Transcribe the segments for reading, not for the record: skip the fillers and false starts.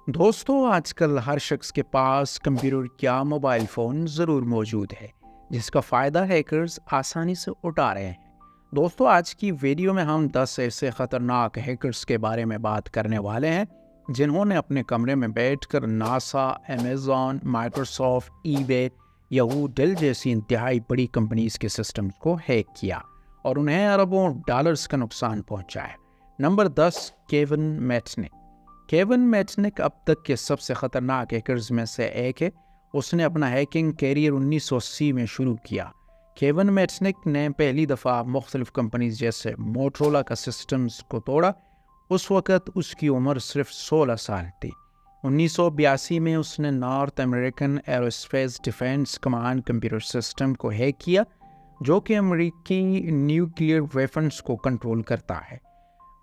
دوستوں آج کل ہر شخص کے پاس کمپیوٹر یا موبائل فون ضرور موجود ہے جس کا فائدہ ہیکرز آسانی سے اٹھا رہے ہیں۔ دوستوں آج کی ویڈیو میں ہم 10 ایسے خطرناک ہیکرز کے بارے میں بات کرنے والے ہیں جنہوں نے اپنے کمرے میں بیٹھ کر ناسا، امیزون، مائیکروسافٹ، ای بے، یہو، ڈیل جیسی انتہائی بڑی کمپنیز کے سسٹمز کو ہیک کیا اور انہیں اربوں ڈالرز کا نقصان پہنچایا۔ نمبر 10، کیون میٹنک۔ کیون میٹنک اب تک کے سب سے خطرناک ہیکرز میں سے ایک ہے۔ اس نے اپنا ہیکنگ کیریئر 1980 میں شروع کیا۔ کیون میٹنک نے پہلی دفعہ مختلف کمپنیز جیسے موٹرولا کا سسٹمز کو توڑا۔ اس وقت اس کی عمر صرف 16 سال تھی۔ 1982 میں اس نے north American aerospace defence command computer system کو ہیک کیا جو کہ امریکی نیوکلیئر ویپنز کو کنٹرول کرتا ہے۔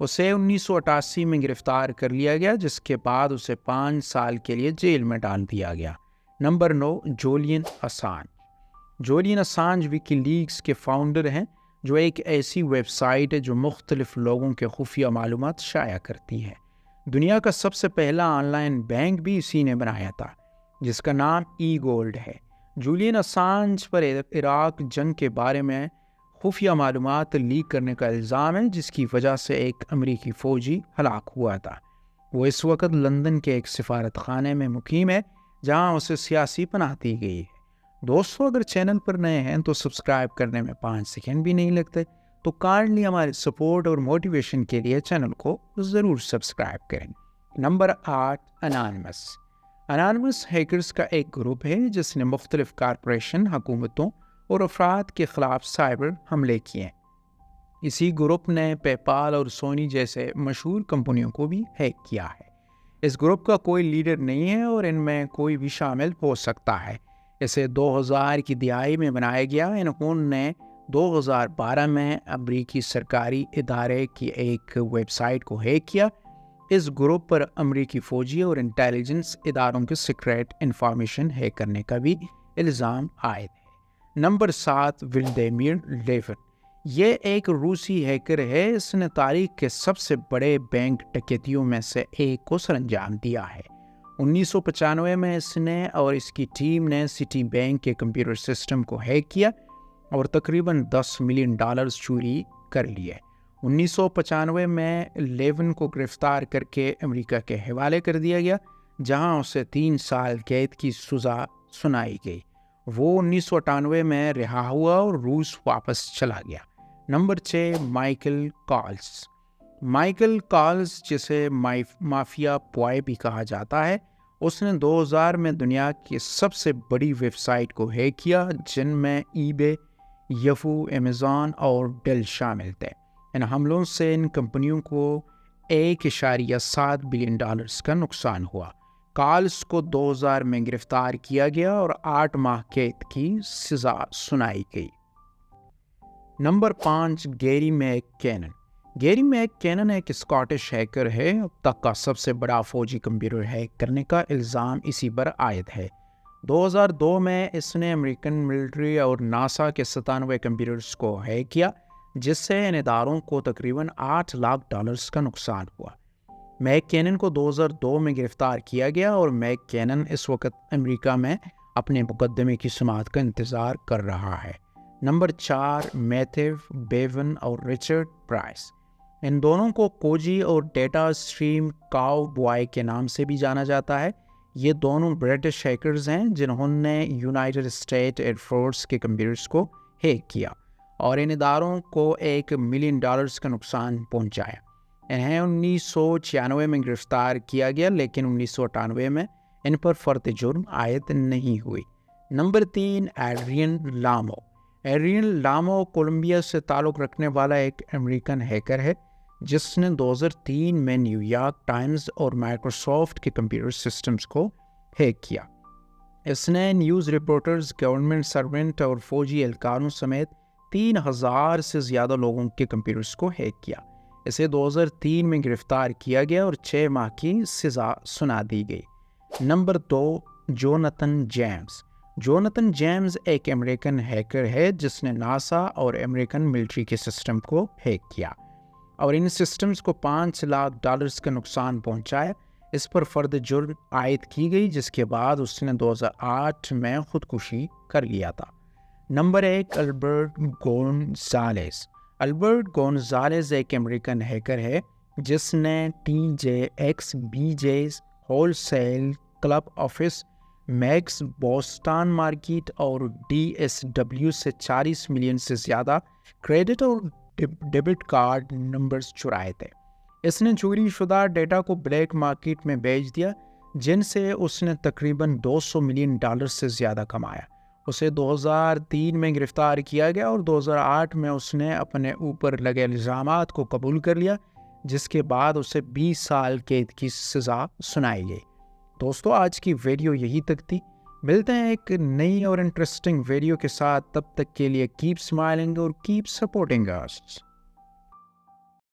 اسے 1988 میں گرفتار کر لیا گیا جس کے بعد اسے 5 سال کے لیے جیل میں ڈال دیا گیا۔ Number 9، Julian Assange. Julian Assange WikiLeaks کے فاؤنڈر ہیں جو ایک ایسی ویب سائٹ ہے جو مختلف لوگوں کے خفیہ معلومات شائع کرتی ہے۔ دنیا کا سب سے پہلا آن لائن بینک بھی اسی نے بنایا تھا جس کا نام ای گولڈ ہے۔ جولین اسانج پر عراق جنگ کے بارے میں خفیہ معلومات لیک کرنے کا الزام ہے جس کی وجہ سے ایک امریکی فوجی ہلاک ہوا تھا۔ وہ اس وقت لندن کے ایک سفارت خانے میں مقیم ہے جہاں اسے سیاسی پناہ دی گئی ہے۔ دوستو اگر چینل پر نئے ہیں تو سبسکرائب کرنے میں 5 سیکنڈ بھی نہیں لگتے، تو کائنڈلی ہماری سپورٹ اور موٹیویشن کے لیے چینل کو ضرور سبسکرائب کریں۔ Number 8، anonymous. انانیمس ہیکرز کا ایک گروپ ہے جس نے مختلف کارپوریشن، حکومتوں اور افراد کے خلاف سائبر حملے کیے۔ اسی گروپ نے پے پال اور سونی جیسے مشہور کمپنیوں کو بھی ہیک کیا ہے۔ اس گروپ کا کوئی لیڈر نہیں ہے اور ان میں کوئی بھی شامل ہو سکتا ہے۔ اسے 2000 کی دہائی میں بنایا گیا۔ انہوں نے 2012 میں امریکی سرکاری ادارے کی ایک ویب سائٹ کو ہیک کیا۔ اس گروپ پر امریکی فوجی اور انٹیلیجنس اداروں کے سیکریٹ انفارمیشن ہیک کرنے کا بھی الزام عائد ہے۔ Number 7، Vladimir Leon. یہ ایک روسی ہیکر ہے۔ اس نے تاریخ کے سب سے بڑے بینک ڈکیتیوں میں سے ایک کو سر انجام دیا ہے۔ 1995 میں اس نے اور اس کی ٹیم نے سٹی بینک کے کمپیوٹر سسٹم کو ہیک کیا اور تقریباً $10 ملین چوری کر لیے۔ 1995 میں لیون کو گرفتار کر کے امریکہ کے حوالے کر دیا گیا جہاں اسے 3 سال قید کی سزا سنائی گئی۔ وہ 1998 میں رہا ہوا اور روس واپس چلا گیا۔ Number 6، Michael calls. Michael calls جسے مافیا بوائے بھی کہا جاتا ہے، اس نے 2000 میں دنیا کی سب سے بڑی ویب سائٹ کو ہیک کیا جن میں ای بے، یہو، امیزون اور ڈیل شامل تھے۔ ان حملوں سے ان کمپنیوں کو $1.7 بلین کا نقصان ہوا۔ کالز کو 2000 میں گرفتار کیا گیا اور 8 ماہ قید کی سزا سنائی گئی۔ نمبر 5، گیری میک کینن۔ گیری میک کینن ایک اسکاٹش ہیکر ہے۔ اب تک کا سب سے بڑا فوجی کمپیوٹر ہیک کرنے کا الزام اسی پر عائد ہے۔ 2002 میں اس نے امریکن ملٹری اور ناسا کے 97 کمپیوٹرز کو ہیک کیا جس سے ان اداروں کو تقریباً $8 لاکھ کا نقصان ہوا۔ میک کینن کو 2002 میں گرفتار کیا گیا اور میک کینن اس وقت امریکہ میں اپنے مقدمے کی سماعت کا انتظار کر رہا ہے۔ نمبر 4، میتھیو بیون اور رچرڈ پرائس۔ ان دونوں کو کوجی اور ڈیٹا اسٹریم کاؤ بوائے کے نام سے بھی جانا جاتا ہے۔ یہ دونوں برٹش ہیکرز ہیں جنہوں نے یونائٹڈ اسٹیٹ ایئر فورس کے کمپیوٹرز کو ہیک کیا اور ان اداروں کو $1 ملین کا نقصان پہنچایا۔ انہیں 1996 میں گرفتار کیا گیا لیکن 1998 میں ان پر فرد جرم عائد نہیں ہوئی۔ Number 3، Adrian Lamo. Adrian Lamo Colombia سے تعلق رکھنے والا ایک امریکن ہیکر ہے جس نے 2003 میں نیو یارک ٹائمز اور مائیکروسافٹ کے کمپیوٹر سسٹمز کو ہیک کیا۔ اس نے نیوز رپورٹرز، گورنمنٹ سرونٹ اور فوجی اہلکاروں سمیت 3000 سے زیادہ لوگوں کے کمپیوٹرز کو ہیک کیا۔ اسے 2003 میں گرفتار کیا گیا اور 6 ماہ کی سزا سنا دی گئی۔ Number 2، Jonathan James. Jonathan James ایک امریکن ہیکر ہے جس نے ناسا اور امریکن ملٹری کے سسٹم کو ہیک کیا اور ان سسٹمز کو $5 لاکھ کا نقصان پہنچایا۔ اس پر فرد جرم عائد کی گئی، جس کے بعد اس نے 2008 میں خودکشی کر لیا تھا۔ Number 1، Albert Gonzalez. Albert Gonzalez ایک امریکن ہیکر ہے جس نے TJX، BJ's، wholesale club office, Max Boston market اور DSW سے 40 ملین سے زیادہ کریڈٹ اور ڈیبٹ کارڈ نمبرز چرائے تھے۔ اس نے چوری شدہ ڈیٹا کو بلیک مارکیٹ میں بیچ دیا، جن سے اس نے تقریباً $200 ملین سے زیادہ کمایا۔ اسے 2003 میں گرفتار کیا گیا اور 2008 میں اس نے اپنے اوپر لگے الزامات کو قبول کر لیا، جس کے بعد اسے 20 سال قید کی سزا سنائی گئی۔ دوستو، آج کی ویڈیو یہی تک تھی۔ ملتے ہیں ایک نئی اور انٹرسٹنگ ویڈیو کے ساتھ، تب تک کے لیے کیپ اسمائلنگ اور کیپ سپورٹنگ اس۔